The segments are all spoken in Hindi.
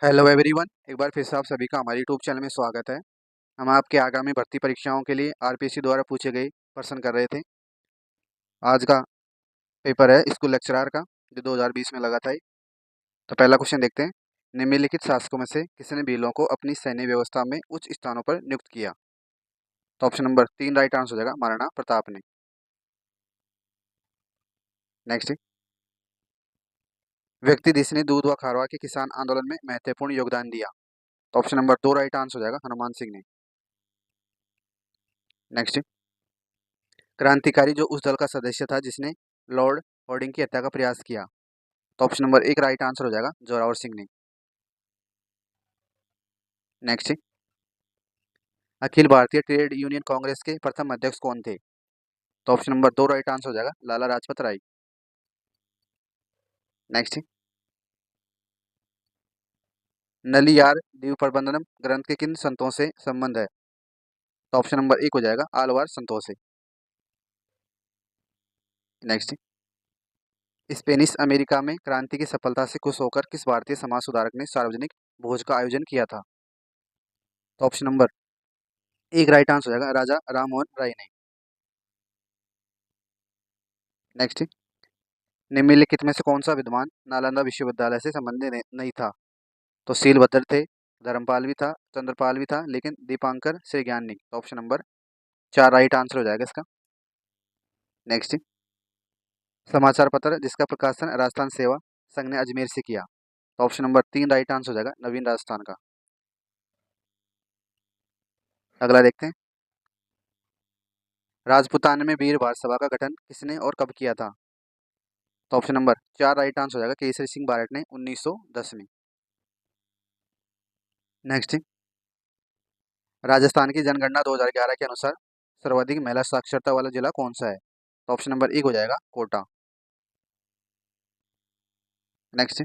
हेलो एवरीवन, एक बार फिर से आप सभी का हमारे यूट्यूब चैनल में स्वागत है। हम आपके आगामी भर्ती परीक्षाओं के लिए आरपीएससी द्वारा पूछे गए प्रश्न कर रहे थे। आज का पेपर है स्कूल लेक्चरर का, जो 2020 में लगा था। तो पहला क्वेश्चन देखते हैं। निम्नलिखित शासकों में से किसने भीलों को अपनी सैन्य व्यवस्था में उच्च स्थानों पर नियुक्त किया? तो ऑप्शन नंबर 3 राइट आंसर हो जाएगा, महाराणा प्रताप ने। नेक्स्ट, व्यक्ति जिसने दूध व खारवा के किसान आंदोलन में महत्वपूर्ण योगदान दिया? तो ऑप्शन नंबर 2 राइट आंसर हो जाएगा, हनुमान सिंह ने। नेक्स्ट, क्रांतिकारी जो उस दल का सदस्य था जिसने लॉर्ड हार्डिंग की हत्या का प्रयास किया? तो ऑप्शन नंबर 1 राइट आंसर हो जाएगा, जोरावर सिंह ने। Next, Akhil Bharatiya trade union Congress के प्रथम अध्यक्ष कौन थे? तो ऑप्शन नंबर 2 राइट आंसर हो जाएगा, लाला लाजपत राय। नेक्स्ट, नलियार द्वीप प्रबंधन ग्रंथ के किन संतों से संबंध है? तो ऑप्शन नंबर 1 हो जाएगा, आलवार संतों से। नेक्स्ट, स्पेनिश अमेरिका में क्रांति की सफलता से खुश होकर किस भारतीय समाज सुधारक ने सार्वजनिक भोज का आयोजन किया था? तो ऑप्शन नंबर 1 राइट आंसर हो जाएगा, राजा राममोहन राय ने। नेक्स्ट, निम्नलिखित में से कौन सा विद्वान नालंदा विश्वविद्यालय से संबंधित नहीं था? तो शीलभद्र थे, धर्मपाल भी था, चंद्रपाल भी था, लेकिन दीपांकर से ज्ञान नहीं। तो ऑप्शन नंबर 4 राइट आंसर हो जाएगा इसका। नेक्स्ट, समाचार पत्र जिसका प्रकाशन राजस्थान सेवा संघ ने अजमेर से किया? तो ऑप्शन नंबर 3 राइट आंसर हो जाएगा, नवीन राजस्थान का। अगला देखते हैं। राजपुताना में वीर भारत सभा का गठन किसने और कब किया था? तो ऑप्शन नंबर 4 राइट आंसर हो जाएगा, केसरी सिंह बारट ने 1910 में। नेक्स्ट, राजस्थान की जनगणना 2011 के अनुसार सर्वाधिक महिला साक्षरता वाला जिला कौन सा है? तो ऑप्शन नंबर 1 हो जाएगा, कोटा। नेक्स्ट,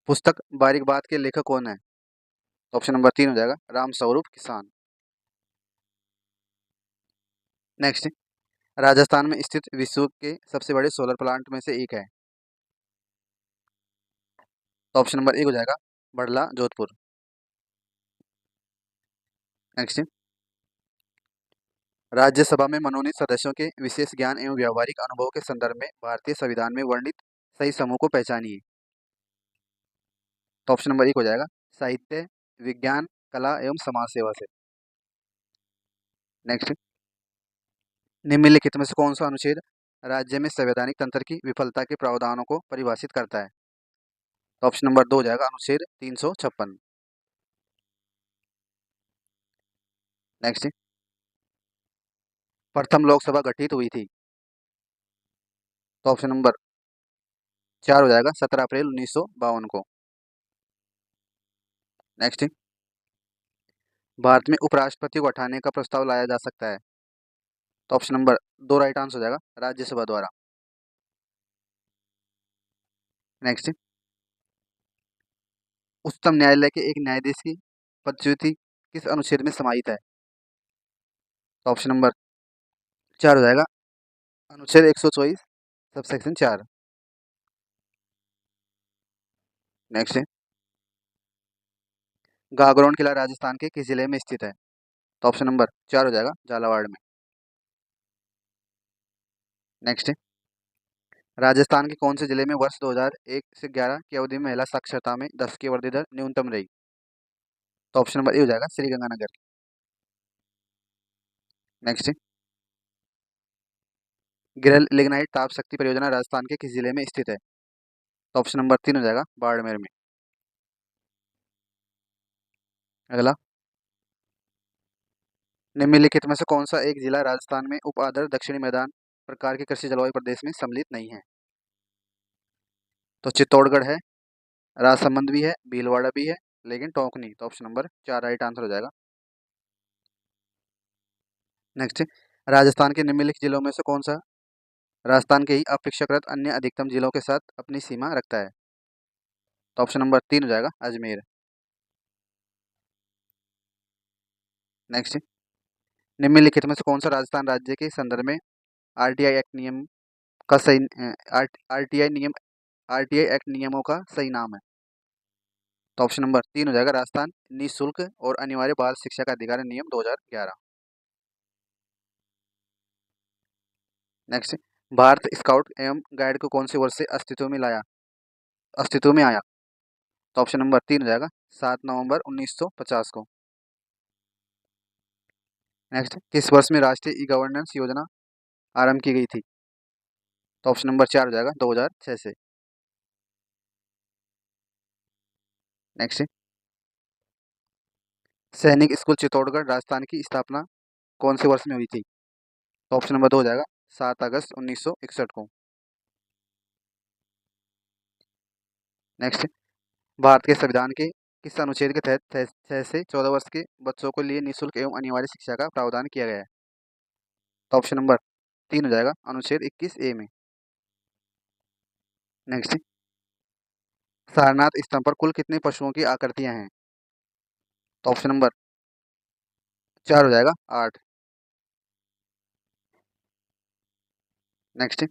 पुस्तक बारीक बात के लेखक कौन है? तो ऑप्शन नंबर 3 हो जाएगा, राम स्वरूप किसान। नेक्स्ट, राजस्थान में स्थित विश्व के सबसे बड़े सोलर प्लांट में से एक है? तो ऑप्शन नंबर 1 हो जाएगा, बड़ला जोधपुर। नेक्स्ट, राज्यसभा में मनोनीत सदस्यों के विशेष ज्ञान एवं व्यावहारिक अनुभव के संदर्भ में भारतीय संविधान में वर्णित सही समूह को पहचानिए। तो ऑप्शन नंबर 1 हो जाएगा, साहित्य, विज्ञान, कला एवं समाज सेवा से। नेक्स्ट, निम्नलिखित में से कौन सा अनुच्छेद राज्य में संवैधानिक तंत्र की विफलता के प्रावधानों को परिभाषित करता है? तो ऑप्शन नंबर 2 हो जाएगा, अनुच्छेद 356। नेक्स्ट, प्रथम लोकसभा गठित हुई थी? तो ऑप्शन नंबर 4 हो जाएगा, 17 अप्रैल 1952 को। नेक्स्ट, भारत में उपराष्ट्रपति को हटाने का प्रस्ताव लाया जा सकता है? तो ऑप्शन नंबर 2 राइट आंसर हो जाएगा, राज्यसभा द्वारा। नेक्स्ट, उच्चतम न्यायालय के एक न्यायाधीश की पदच्युति किस अनुच्छेद में समाहित है? तो ऑप्शन नंबर 4 हो जाएगा, अनुच्छेद 124 सबसेक्शन 4। नेक्स्ट, गागरोन किला राजस्थान के किस जिले में स्थित है? तो ऑप्शन नंबर 4 हो जाएगा, झालावाड़ में। नेक्स्ट, राजस्थान के कौन से जिले में वर्ष 2001 से 11 की अवधि में महिला साक्षरता में 10 की वृद्धि दर न्यूनतम रही? तो ऑप्शन नंबर ए हो जाएगा, श्रीगंगानगर। नेक्स्ट, गिरल लिग्नाइट ताप शक्ति परियोजना राजस्थान के किस जिले में स्थित है? तो ऑप्शन नंबर 3 हो जाएगा, बाड़मेर में। अगला, निम्नलिखित में से कौन सा एक जिला राजस्थान में उप आदर दक्षिणी मैदान प्रकार के कृषि जलवायु प्रदेश में सम्मिलित नहीं है? तो चित्तौड़गढ़ है, राजसमंद भी है, भीलवाड़ा भी है, लेकिन टोंक नहीं। तो ऑप्शन नंबर 4 राइट आंसर हो जाएगा। नेक्स्ट, राजस्थान के निम्नलिखित जिलों में से कौन सा राजस्थान के ही अपेक्षाकृत अन्य अधिकतम जिलों के साथ अपनी सीमा रखता है? तो ऑप्शन नंबर 3 हो जाएगा, अजमेर। नेक्स्ट, निम्नलिखित में से कौन सा राजस्थान राज्य के संदर्भ में आरटीआई एक्ट नियम का सही, 'आरटीआई एक्ट नियमों का सही नाम है? तो ऑप्शन नंबर 3 हो जाएगा राजस्थान निःशुल्क और अनिवार्य बाल शिक्षा का अधिकार नियम 2011। नेक्स्ट, भारत स्काउट एवं गाइड को कौन से वर्ष से अस्तित्व में आया? तो ऑप्शन नंबर 3 हो जाएगा 7 नवंबर 1950 को। नेक्स्ट, किस वर्ष में राष्ट्रीय ई गवर्नेंस योजना आरंभ की गई थी? तो ऑप्शन नंबर 4 हो जाएगा 2006 से। नेक्स्ट, सैनिक स्कूल चित्तौड़गढ़ राजस्थान की स्थापना कौन से वर्ष में हुई थी? तो ऑप्शन नंबर 2 हो जाएगा 7 अगस्त 1961 को। नेक्स्ट, भारत के संविधान के किस अनुच्छेद के तहत 6 से 14 वर्ष के बच्चों के लिए निःशुल्क एवं अनिवार्य शिक्षा का प्रावधान किया गया है? तो ऑप्शन नंबर 3 हो जाएगा अनुच्छेद 21A में। नेक्स्ट, सारनाथ स्तंभ पर कुल कितने पशुओं की आकृतियां हैं? तो ऑप्शन नंबर 4 हो जाएगा 8। नेक्स्ट,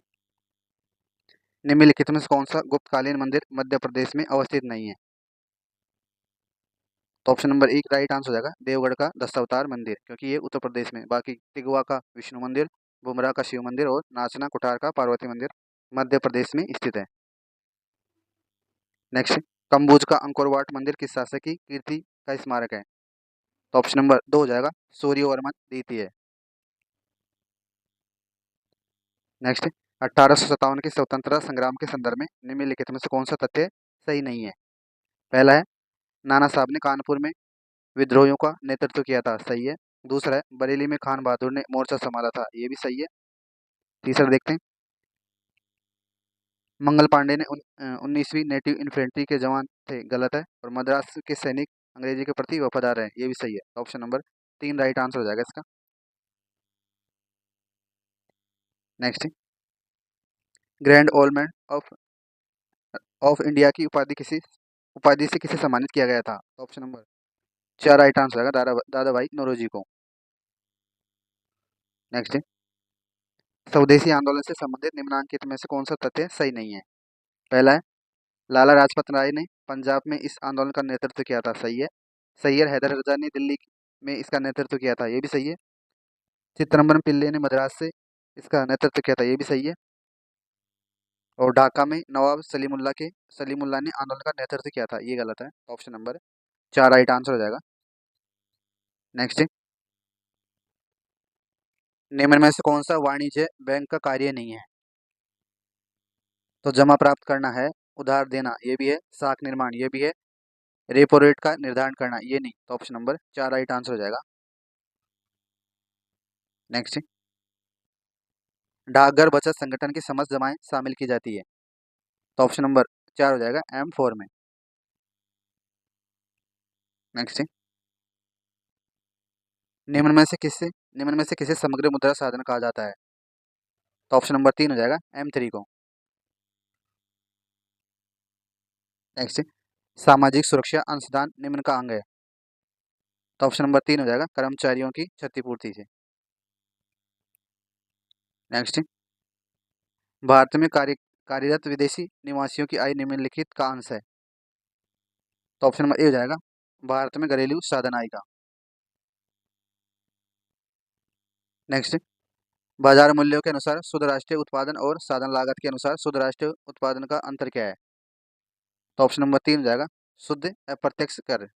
निम्नलिखित में से कौन सा गुप्तकालीन मंदिर मध्य प्रदेश में अवस्थित नहीं है? तो ऑप्शन नंबर 1 राइट आंसर हो जाएगा देवगढ़ का दशावतार मंदिर, क्योंकि ये उत्तर प्रदेश में, बाकी तिगवा का विष्णु मंदिर, बुमरा का शिव मंदिर और नाचना कुठार का पार्वती मंदिर मध्य प्रदेश में स्थित है। नेक्स्ट, कम्बोज का अंकोर वाट मंदिर किस शासक की कीर्ति का स्मारक है? तो ऑप्शन नंबर 2 हो जाएगा सूर्यवर्मन द्वितीय। नेक्स्ट, 1857 के स्वतंत्रता संग्राम के संदर्भ में निम्नलिखित में से कौन सा तथ्य सही नहीं है? पहला है नाना साहब ने कानपुर में विद्रोहियों का नेतृत्व किया था, सही है। दूसरा है बरेली में खान बहादुर ने मोर्चा संभाला था, ये भी सही है। तीसरा देखते हैं, मंगल पांडे ने 19वीं नेटिव इन्फेंट्री के जवान थे, गलत है। और मद्रास के सैनिक अंग्रेजी के प्रति वफादार है, ये भी सही है। ऑप्शन नंबर 3 राइट आंसर हो जाएगा इसका। Next, grand old of of India की उपाधि से किसे सम्मानित किया गया था? ऑप्शन नंबर 4 राइट आंसर होगा दादा भाई नौरोजी को। नेक्स्ट, स्वदेशी आंदोलन से संबंधित निम्नलिखित में से कौन सा तथ्य सही नहीं है? पहला है लाला लाजपत राय ने पंजाब में इस आंदोलन का नेतृत्व किया था, सही है। सैयद हैदर रजा ने दिल्ली में इसका नेतृत्व किया था, ये भी सही है। चित्तरंबन पिल्ले ने मद्रास से इसका नेतृत्व किया था, ये भी सही है। और ढाका में नवाब सलीमुल्लाह ने आंदोलन का नेतृत्व किया था, ये गलत है। ऑप्शन नंबर 4 राइट आंसर हो जाएगा। नेक्स्ट, निम्न में से कौन सा वाणिज्य बैंक का कार्य नहीं है? तो जमा प्राप्त करना है, उधार देना ये भी है, साख निर्माण ये भी है, रेपो रेट का निर्धारण करना ये नहीं। तो ऑप्शन नंबर 4 राइट आंसर हो जाएगा। नेक्स्ट, डाकघर बचत संगठन की समस्त जमाएं शामिल की जाती है। तो ऑप्शन नंबर 4 हो जाएगा M4 में। नेक्स्ट, निम्न में से किसे समग्र मुद्रा साधन कहा जाता है? तो ऑप्शन नंबर 3 हो जाएगा M3 को। नेक्स्ट, सामाजिक सुरक्षा अंशदान निम्न का अंग है। तो ऑप्शन नंबर 3 हो जाएगा कर्मचारियों की क्षतिपूर्ति से। नेक्स्ट, भारत में कार्यरत विदेशी निवासियों की आय निम्नलिखित का अंश है। तो ऑप्शन नंबर ए हो जाएगा भारत में घरेलू साधन आय का। नेक्स्ट, बाजार मूल्यों के अनुसार शुद्ध राष्ट्रीय उत्पादन और साधन लागत के अनुसार शुद्ध राष्ट्रीय उत्पादन का अंतर क्या है? तो ऑप्शन नंबर 3 हो जाएगा शुद्ध अप्रत्यक्ष कर।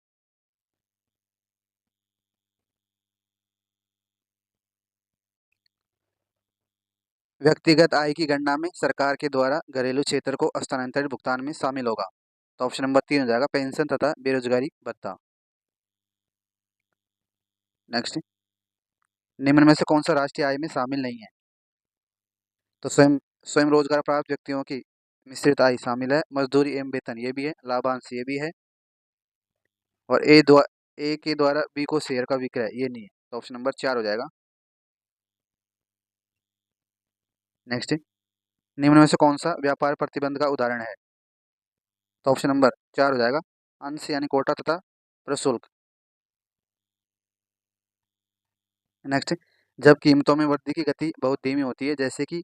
व्यक्तिगत आय की गणना में सरकार के द्वारा घरेलू क्षेत्र को स्थानांतरित भुगतान में शामिल होगा। तो ऑप्शन नंबर 3 हो जाएगा पेंशन तथा बेरोजगारी भत्ता। नेक्स्ट, निम्न में से कौन सा राष्ट्रीय आय में शामिल नहीं है? तो स्वयं स्वयं रोजगार प्राप्त व्यक्तियों की मिश्रित आय शामिल है, मजदूरी एवं वेतन ये भी है, लाभांश ये भी है, और ए के द्वारा बी को शेयर का विक्रय ये नहीं है। तो ऑप्शन नंबर 4 हो जाएगा। नेक्स्ट, निम्न में से कौन सा व्यापार प्रतिबंध का उदाहरण है? तो ऑप्शन नंबर 4 हो जाएगा अंश यानी कोटा तथा प्रशुल्क। नेक्स्ट, जब कीमतों में वृद्धि की गति बहुत धीमी होती है, जैसे कि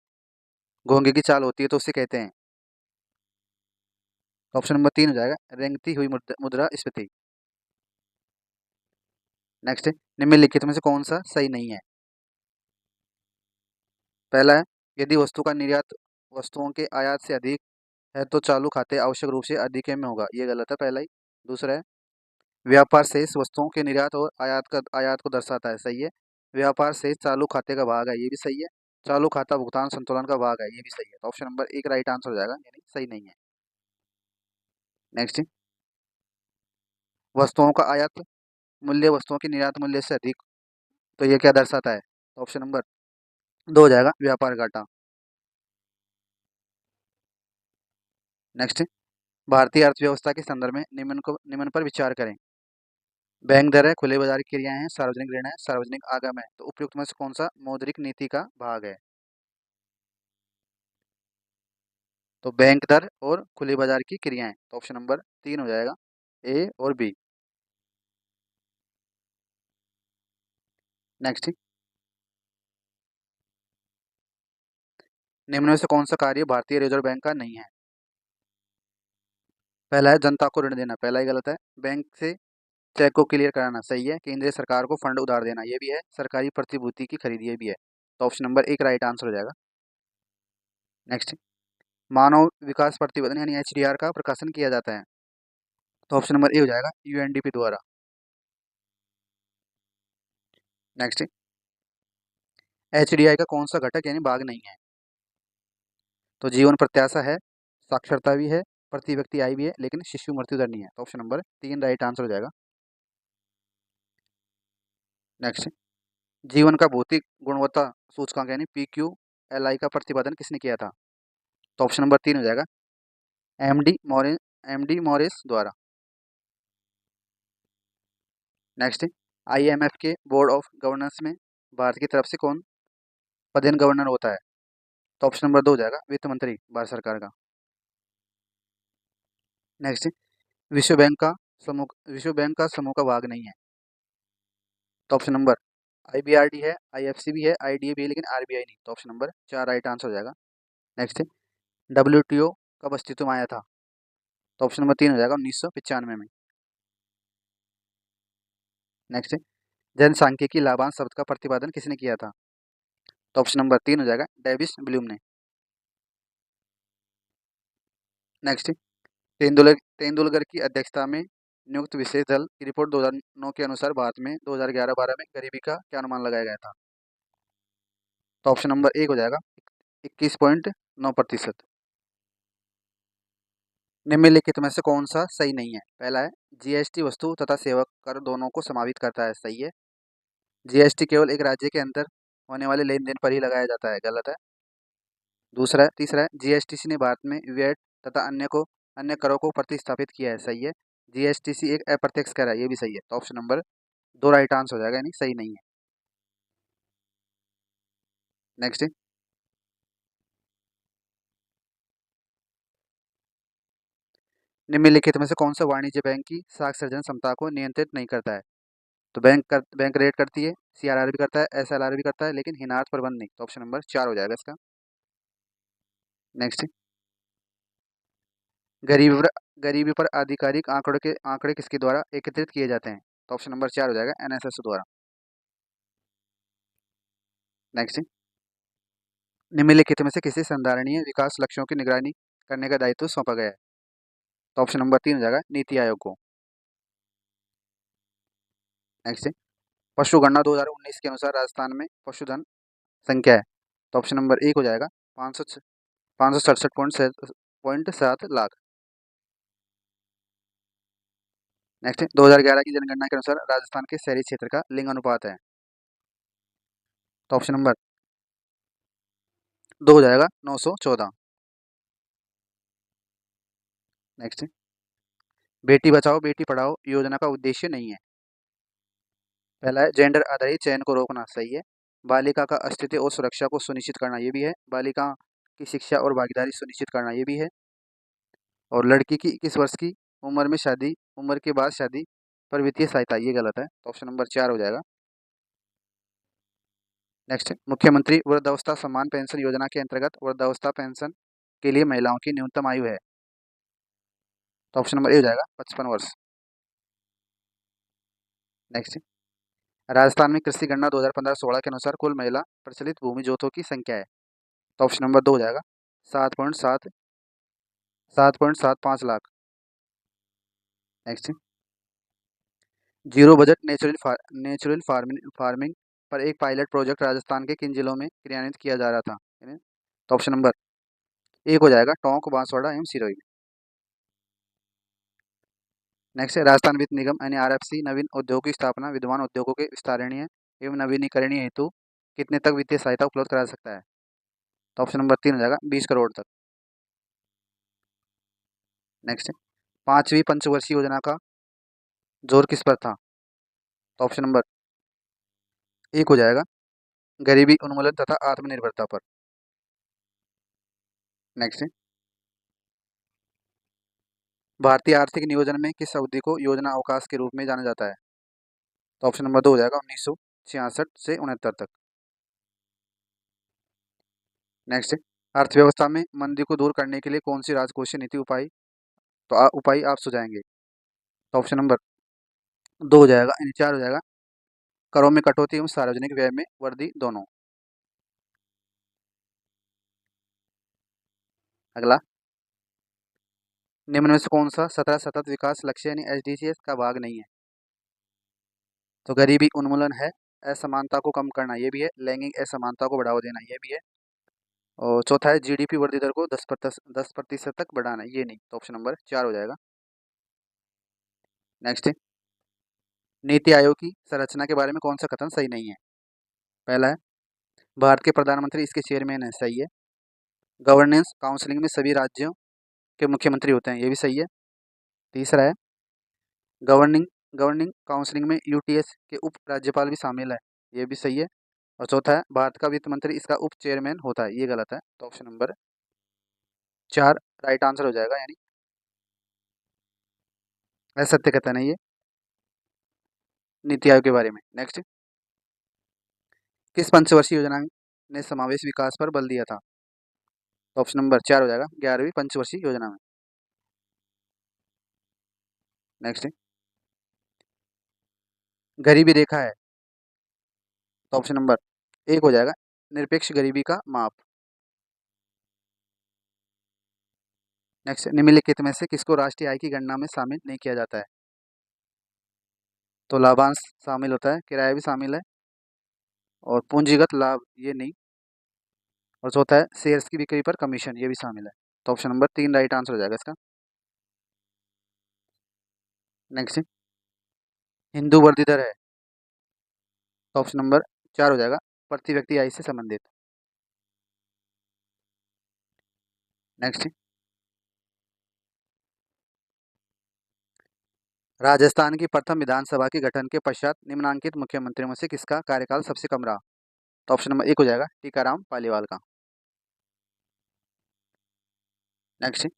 घोंगे की चाल होती है, तो उसे कहते हैं? तो ऑप्शन नंबर 3 हो जाएगा रेंगती हुई मुद्रास्फीति। नेक्स्ट, निम्नलिखित में से कौन सा सही नहीं है? पहला है, यदि वस्तु का निर्यात वस्तुओं के आयात से अधिक है तो चालू खाते आवश्यक रूप से अधिक में होगा, ये गलत है पहला ही। दूसरा है, व्यापार शेष वस्तुओं के निर्यात और आयात को दर्शाता है, सही है। व्यापार शेष चालू खाते का भाग है, ये भी सही है। चालू खाता भुगतान संतुलन का भाग है, ये भी सही है। तो ऑप्शन नंबर 1 राइट आंसर हो जाएगा, यानी सही नहीं है। नेक्स्ट, वस्तुओं का आयात मूल्य वस्तुओं के निर्यात मूल्य से अधिक, तो ये क्या दर्शाता है? तो ऑप्शन नंबर 2 हो जाएगा व्यापार घाटा। नेक्स्ट, भारतीय अर्थव्यवस्था के संदर्भ में निम्न पर विचार करें। बैंक दर है, खुले बाजार की क्रियाएं हैं, सार्वजनिक ऋण है, सार्वजनिक आगम है, तो उपयुक्त में से कौन सा मौद्रिक नीति का भाग है? तो बैंक दर और खुले बाजार की क्रियाएं, तो ऑप्शन नंबर 3 हो जाएगा, ए और बी। नेक्स्ट, निम्न में से कौन सा कार्य भारतीय रिजर्व बैंक का नहीं है? पहला है जनता को ऋण देना, पहला ही गलत है। बैंक से चेक को क्लियर कराना, सही है। केंद्रीय सरकार को फंड उधार देना, ये भी है। सरकारी प्रतिभूति की खरीद, ये भी है। तो ऑप्शन नंबर 1 राइट आंसर हो जाएगा। नेक्स्ट, मानव विकास प्रतिवेदन यानी एचडीआर का प्रकाशन किया जाता है, तो ऑप्शन नंबर ए हो जाएगा यूएनडीपी द्वारा। नेक्स्ट, एचडीआई का कौन सा घटक यानी भाग नहीं है? तो जीवन प्रत्याशा है, साक्षरता भी है, प्रति व्यक्ति आय भी है, लेकिन शिशु मृत्यु दर नहीं है। तो ऑप्शन नंबर 3 राइट आंसर हो जाएगा। नेक्स्ट, जीवन का भौतिक गुणवत्ता सूचकांक यानी PQLI का प्रतिपादन किसने किया था? तो ऑप्शन नंबर 3 हो जाएगा एम डी मॉरिस द्वारा। नेक्स्ट, IMF के बोर्ड ऑफ गवर्नेंस में भारत की तरफ से कौन पदेन गवर्नर होता है? तो ऑप्शन नंबर 2 हो जाएगा वित्त मंत्री भारत सरकार का। नेक्स्ट, विश्व बैंक का समूह का भाग नहीं है, तो ऑप्शन नंबर IBRD है, IFC भी है, IDA भी है, लेकिन RBI नहीं। तो ऑप्शन नंबर 4 राइट आंसर हो जाएगा। नेक्स्ट, WTO कब अस्तित्व में आया था? तो ऑप्शन नंबर 3 हो जाएगा 1995 में। नेक्स्ट, जनसांख्यिकी लाभांश शब्द का प्रतिपादन किसने किया था? तो ऑप्शन नंबर 3 हो जाएगा डेविस ब्लूम ने। नेक्स्ट, तेंदुलकर की अध्यक्षता में नियुक्त विशेष दल की रिपोर्ट 2009 के अनुसार भारत में 2011-12 में गरीबी का क्या अनुमान लगाया गया था? तो ऑप्शन नंबर 1 हो जाएगा 21.9%। निम्नलिखित में से कौन सा सही नहीं है? पहला है, जीएसटी वस्तु तथा सेवा कर दोनों को समावित करता है, सही है। जीएसटी केवल एक राज्य के अंदर होने वाले लेन देन पर ही लगाया जाता है, गलत है। तीसरा है, जीएसटीसी ने भारत में वैट तथा अन्य करों को प्रतिस्थापित किया है, सही है। जीएसटीसी एक अप्रत्यक्ष कर है, ये भी सही है। तो ऑप्शन नंबर 2 राइट आंसर हो जाएगा, यानी सही नहीं है। नेक्स्ट, निम्नलिखित में से कौन सा वाणिज्य बैंक की साख सर्जन क्षमता को नियंत्रित नहीं करता है? तो बैंक रेट करती है, CRR भी करता है, SLR भी करता है, लेकिन हिनार्थ प्रबंध नहीं। तो ऑप्शन नंबर 4 हो जाएगा इसका। नेक्स्ट, गरीबी पर गरीबी पर आधिकारिक आंकड़े किसके द्वारा एकत्रित किए जाते हैं? तो ऑप्शन नंबर 4 हो जाएगा NSS द्वारा। नेक्स्ट, निम्नलिखित में से किसी संधारणीय विकास लक्ष्यों की निगरानी करने का दायित्व सौंपा गया है? तो ऑप्शन नंबर 3 हो जाएगा नीति आयोग को। नेक्स्ट, पशु गणना 2019 के अनुसार राजस्थान में पशुधन संख्या है, तो ऑप्शन नंबर 1 हो जाएगा 567.7 लाख। नेक्स्ट, 2011 की जनगणना के अनुसार राजस्थान के शहरी क्षेत्र का लिंग अनुपात है, तो ऑप्शन नंबर 2 हो जाएगा 914। नेक्स्ट, बेटी बचाओ बेटी पढ़ाओ योजना का उद्देश्य नहीं है। पहला है, जेंडर आधारित चयन को रोकना, सही है। बालिका का अस्तित्व और सुरक्षा को सुनिश्चित करना, ये भी है। बालिका की शिक्षा और भागीदारी सुनिश्चित करना, ये भी है। और लड़की की 21 वर्ष की उम्र के बाद शादी पर वित्तीय सहायता, ये गलत है। तो ऑप्शन नंबर 4 हो जाएगा। नेक्स्ट, मुख्यमंत्री वृद्धावस्था सम्मान पेंशन योजना के अंतर्गत वृद्धावस्था पेंशन के लिए महिलाओं की न्यूनतम आयु है। तो ऑप्शन नंबर ए हो जाएगा 55 वर्ष। नेक्स्ट, राजस्थान में कृषि गणना 2015-16 के अनुसार कुल महिला प्रचलित भूमि जोतों की संख्या है। तो ऑप्शन नंबर 2 हो जाएगा 7.75 lakh. Next, zero budget natural farming पर एक पायलट प्रोजेक्ट राजस्थान के किन जिलों में क्रियान्वित किया जा रहा था? तो ऑप्शन नंबर एक हो जाएगा टोंक, बांसवाड़ा एवं सिरोही में। नेक्स्ट है राजस्थान वित्त निगम यानी आरएफसी नवीन उद्योगों की स्थापना, विद्यमान उद्योगों के विस्तारणीय एवं नवीनीकरणीय हेतु कितने तक वित्तीय सहायता उपलब्ध करा सकता है? तो ऑप्शन नंबर 3 हो जाएगा 20 करोड़ तक। नेक्स्ट है पांचवी पंचवर्षीय योजना का जोर किस पर था? तो ऑप्शन नंबर एक हो जाएगा गरीबी उन्मूलन तथा आत्मनिर्भरता पर। नेक्स्ट है भारतीय आर्थिक नियोजन में किस अवधि को योजना अवकाश के रूप में जाना जाता है? तो ऑप्शन नंबर 2 हो जाएगा 1966 से 69 तक। नेक्स्ट है अर्थव्यवस्था में मंदी को दूर करने के लिए कौन सी राजकोषीय नीति उपाय आप सुझाएंगे? तो ऑप्शन नंबर 2 हो जाएगा यानी 4 हो जाएगा करों में कटौती एवं सार्वजनिक व्यय में वृद्धि दोनों। अगला, निम्न में से कौन सा 17 सतत विकास लक्ष्य यानी एसडीजीएस का भाग नहीं है? तो गरीबी उन्मूलन है, असमानता को कम करना ये भी है, लैंगिक असमानता को बढ़ावा देना ये भी है, और चौथा है जीडीपी वृद्धि दर को 10% तक बढ़ाना ये नहीं। तो ऑप्शन नंबर 4 हो जाएगा। नेक्स्ट, नीति आयोग की संरचना के बारे में कौन सा कथन सही नहीं है? पहला है भारत के प्रधानमंत्री इसके चेयरमैन है, सही है। गवर्नेंस काउंसिलिंग में सभी राज्यों के मुख्यमंत्री होते हैं, ये भी सही है। तीसरा है गवर्निंग गवर्निंग काउंसिलिंग में यूटीएस के उप राज्यपाल भी शामिल है, ये भी सही है। और चौथा है भारत का वित्त मंत्री इसका उप चेयरमैन होता है, ये गलत है। तो ऑप्शन नंबर 4 राइट आंसर हो जाएगा, यानी असत्य कथन है ये नीति आयोग के बारे में। नेक्स्ट, किस पंचवर्षीय योजना ने समावेश विकास पर बल दिया था? तो ऑप्शन नंबर 4 हो जाएगा 11वीं पंचवर्षीय योजना में। नेक्स्ट, गरीबी रेखा है, तो ऑप्शन नंबर 1 हो जाएगा निरपेक्ष गरीबी का माप। नेक्स्ट, निम्नलिखित में से किसको राष्ट्रीय आय की गणना में शामिल नहीं किया जाता है? तो लाभांश शामिल होता है, किराया भी शामिल है, और पूंजीगत लाभ ये नहीं, और चौथा है शेयर्स की बिक्री पर कमीशन ये भी शामिल है। तो ऑप्शन नंबर 3 राइट आंसर हो जाएगा इसका। नेक्स्ट, हिंदू वृद्धि दर है, तो ऑप्शन नंबर 4 हो जाएगा प्रति व्यक्ति आय से संबंधित। नेक्स्ट, राजस्थान की प्रथम विधानसभा के गठन के पश्चात निम्नांकित मुख्यमंत्रियों में से किसका कार्यकाल सबसे कम रहा? तो ऑप्शन नंबर 1 हो जाएगा टीकाराम पालीवाल का। नेक्स्ट,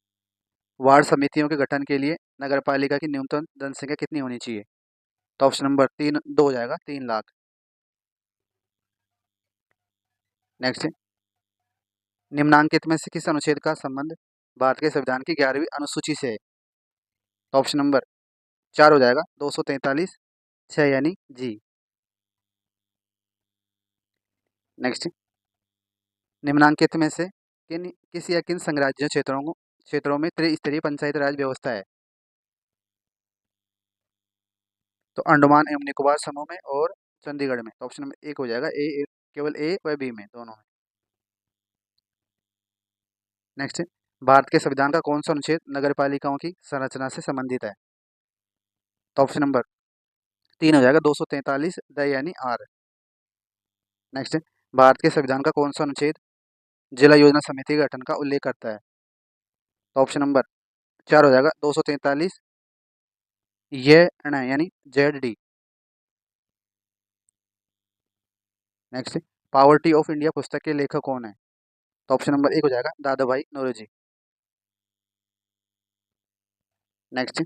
वार्ड समितियों के गठन के लिए नगर पालिका की न्यूनतम जनसंख्या कितनी होनी चाहिए? तो ऑप्शन नंबर 2 हो जाएगा 3 लाख। नेक्स्ट, निम्नांकित में से किस अनुच्छेद का संबंध भारत के संविधान की 11वीं अनुसूची से है? तो ऑप्शन नंबर 4 हो जाएगा 243 6 यानी जी। नेक्स्ट, निम्नांकित में से किस या किन संघराज्य क्षेत्रों में त्रिस्तरीय पंचायत राज व्यवस्था है? तो अंडमान एवं निकोबार समूह में और चंडीगढ़ में। तो ऑप्शन नंबर 1 हो जाएगा केवल ए व बी में, दोनों में। नेक्स्ट, भारत के संविधान का कौन सा अनुच्छेद नगर पालिकाओं की संरचना से संबंधित है? तो ऑप्शन नंबर 3 हो जाएगा 243 द यानी आर। नेक्स्ट, भारत के संविधान का कौन सा अनुच्छेद जिला योजना समिति के गठन का उल्लेख करता है? तो ऑप्शन नंबर 4 हो जाएगा 243 ये यानी Z D. Next, poverty of India पुस्तक के लेखक कौन है? तो ऑप्शन नंबर 1 हो जाएगा दादा भाई नौरोजी। नेक्स्ट,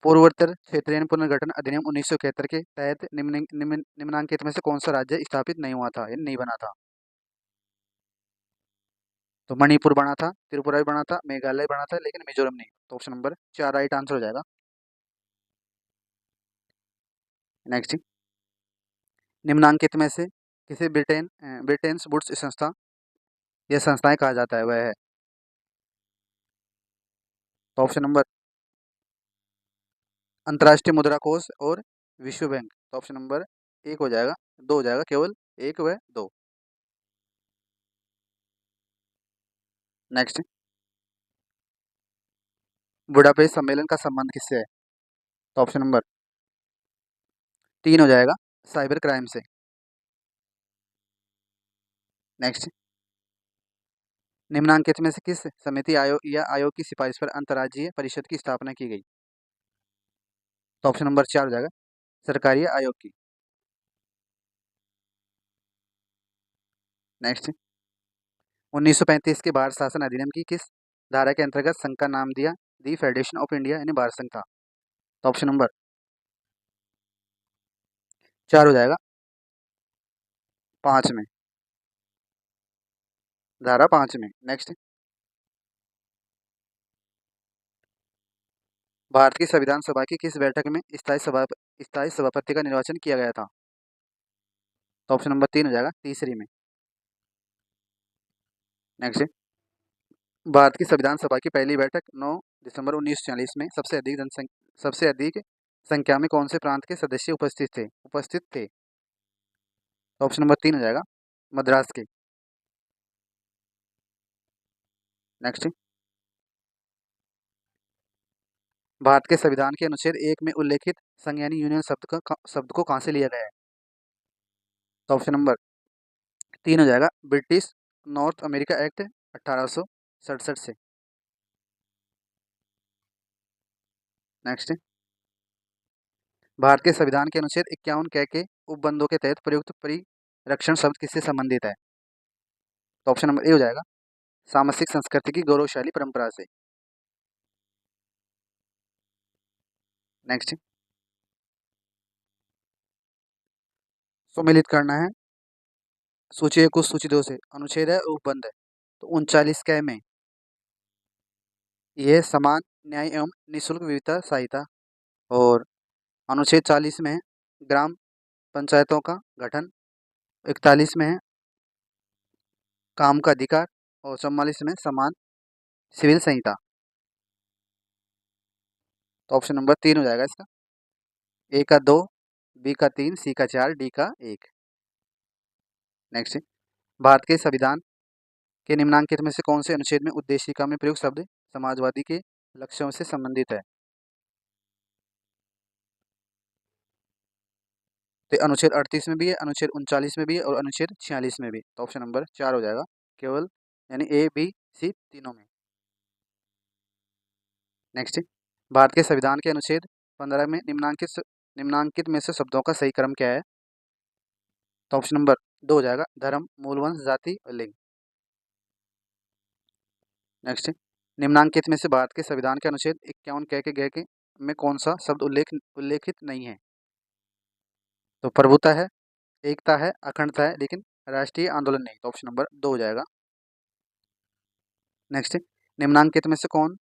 पूर्वोत्तर क्षेत्रीय पुनर्गठन अधिनियम 1971 के तहत निम्नांकित में से कौन सा राज्य स्थापित नहीं हुआ था, यानी नहीं बना था? तो मणिपुर बना था, त्रिपुरा भी बना था, मेघालय बना था, लेकिन मिजोरम नहीं। तो ऑप्शन नंबर 4 राइट आंसर हो जाएगा। नेक्स्ट, निम्नांकित में से किसे ब्रिटेन वुड्स संस्था या संस्थाएं कहा जाता है, वह है। तो ऑप्शन नंबर अंतर्राष्ट्रीय मुद्रा कोष और विश्व बैंक। तो ऑप्शन नंबर एक हो जाएगा, दो हो जाएगा, केवल एक व दो। नेक्स्ट, बुडापेस्ट सम्मेलन का संबंध किससे है। तो ऑप्शन नंबर 3 हो जाएगा, साइबर क्राइम से। नेक्स्ट, निम्नांकित में से किस समिति आयोग या आयोग की सिफारिश पर अंतर्राज्यीय परिषद की स्थापना की गई। तो ऑप्शन नंबर 4 हो जाएगा, सरकारी आयोग की। नेक्स्ट, 1935 के भारत शासन अधिनियम की किस धारा के अंतर्गत संघ का नाम दिया दी फेडरेशन ऑफ इंडिया यानी भारत संघ था। तो ऑप्शन नंबर 4 हो जाएगा, 5 में, धारा 5 में। नेक्स्ट, भारत की संविधान सभा की किस बैठक में स्थायी सभापति का निर्वाचन किया गया था। तो ऑप्शन नंबर 3 हो जाएगा, तीसरी में। नेक्स्ट, भारत की संविधान सभा की पहली बैठक 9 दिसंबर 1946 में सबसे अधिक संख्या में कौन से प्रांत के सदस्य उपस्थित थे। तो ऑप्शन नंबर 3 हो जाएगा, मद्रास के। नेक्स्ट, भारत के संविधान के अनुच्छेद 1 में उल्लेखित संघ यानी यूनियन शब्द को कहाँ से लिया गया है। तो ऑप्शन नंबर 3 हो जाएगा, ब्रिटिश नॉर्थ अमेरिका एक्ट 1867 से। नेक्स्ट, भारत के संविधान के अनुच्छेद 51 के उपबंधों के तहत प्रयुक्त परिरक्षण शब्द किससे संबंधित है। तो ऑप्शन नंबर ए हो जाएगा, सामसिक संस्कृति की गौरवशाली परंपरा से। नेक्स्ट, सुमेलित करना है सूची 1 को सूची 2 से, अनुच्छेद है उपबंध है। तो 39 क में यह समान न्याय एवं निःशुल्क विविधता सहायता, और अनुच्छेद 40 में है ग्राम पंचायतों का गठन, 41 में है काम का अधिकार, और 44 में समान सिविल संहिता। तो ऑप्शन नंबर 3 हो जाएगा इसका, ए का 2, बी का 3, सी का 4, डी का 1। नेक्स्ट, भारत के संविधान के निम्नांकित में से कौन से अनुच्छेद में उद्देशिका में प्रयुक्त शब्द समाजवादी के लक्ष्यों से संबंधित है। तो अनुच्छेद 38 में भी है, अनुच्छेद 39 में भी है, और अनुच्छेद 46 में भी। तो ऑप्शन नंबर 4 हो जाएगा, केवल यानी ए बी सी तीनों में। नेक्स्ट, भारत के संविधान के अनुच्छेद 15 में निम्नांकित में से शब्दों का सही क्रम क्या है। तो ऑप्शन नंबर 2 हो जाएगा, धर्म, मूलवंश, जाति और लिंग। नेक्स्ट, निम्नांकित में से भारत के संविधान के अनुच्छेद 51 के गए के में कौन सा शब्द उल्लेखित नहीं है। तो प्रभुता है, एकता है, अखंडता है, लेकिन राष्ट्रीय आंदोलन नहीं। तो ऑप्शन नंबर 2 हो जाएगा। नेक्स्ट, निम्नांकित में से कौन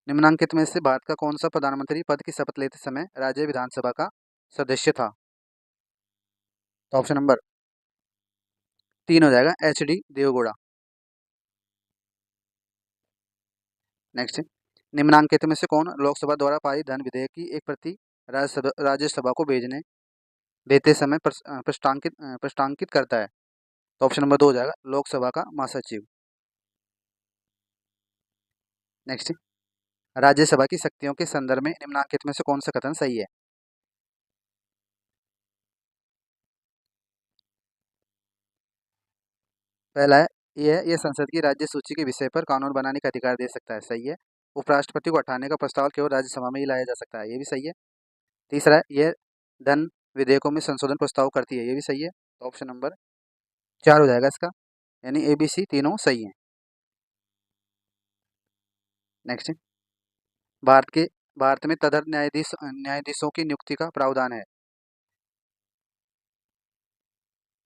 निम्नांकित में से भारत का कौन सा प्रधानमंत्री पद की शपथ लेते समय राज्य विधानसभा का सदस्य था। तो ऑप्शन नंबर 3 हो जाएगा, HD देवगौड़ा। नेक्स्ट, निम्नांकित में से कौन लोकसभा द्वारा पारित धन विधेयक की एक प्रति राज्यसभा को देते समय प्रस्तांकित करता है। तो ऑप्शन नंबर 2 हो जाएगा, लोकसभा का महासचिव। नेक्स्ट, राज्यसभा की शक्तियों के संदर्भ में निम्नांकित में से कौन सा कथन सही है। पहला है, यह संसद की राज्य सूची के विषय पर कानून बनाने का अधिकार दे सकता है, सही है। उपराष्ट्रपति को हटाने का प्रस्ताव केवल राज्यसभा में ही लाया जा सकता है, ये भी सही है। तीसरा है, यह धन विधेयकों में संशोधन प्रस्ताव करती है, ये भी सही है। तो ऑप्शन नंबर 4 हो जाएगा इसका, यानी ABC तीनों सही है। नेक्स्ट, भारत में तदर्थ न्यायाधीशों की नियुक्ति का प्रावधान है।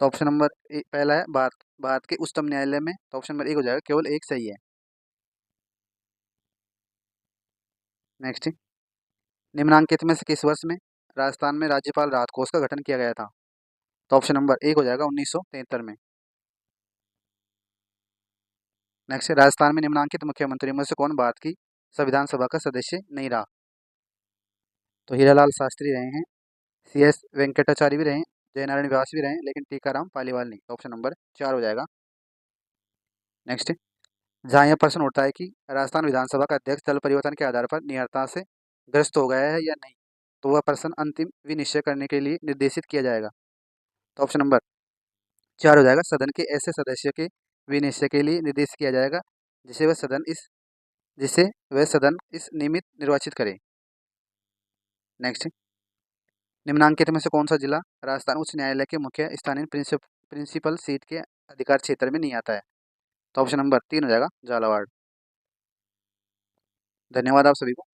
तो ऑप्शन नंबर पहला है, भारत भारत के उच्चतम न्यायालय में? तो ऑप्शन नंबर 1 हो जाएगा, केवल एक सही है। नेक्स्ट, निम्नलिखित में से किस वर्ष में राजस्थान में राज्यपाल राहत कोष का गठन किया गया था? तो ऑप्शन नंबर 1 हो जाएगा 1973 में। नेक्स्ट, राजस्थान में निम्नलिखित मुख्यमंत्रियों में से कौन भारत की संविधान सभा का सदस्य नहीं रहा? तो हीरालाल शास्त्री रहे हैं, CS वेंकटाचार्य भी रहे, जयनारायण व्यास भी रहे, लेकिन टीकाराम पालीवाल नहीं। तो ऑप्शन नंबर 4 हो जाएगा। नेक्स्ट, जहाँ यह प्रश्न उठता है कि राजस्थान विधानसभा का अध्यक्ष दल परिवर्तन के आधार पर निहरता से ग्रस्त हो गया है या नहीं, तो वह प्रश्न अंतिम विनिश्चय करने के लिए निर्देशित किया जाएगा। तो ऑप्शन नंबर 4 हो जाएगा, सदन के ऐसे सदस्य के विनिश्चय के लिए निर्देशित किया जाएगा जिसे वह सदन इस नियमित निर्वाचित करे। नेक्स्ट, निम्नांकित में से कौन सा जिला राजस्थान उच्च न्यायालय के मुख्य स्थानीय प्रिंसिपल सीट के अधिकार क्षेत्र में नहीं आता है? तो ऑप्शन नंबर 3 हो जाएगा, झालावाड़। धन्यवाद आप सभी को।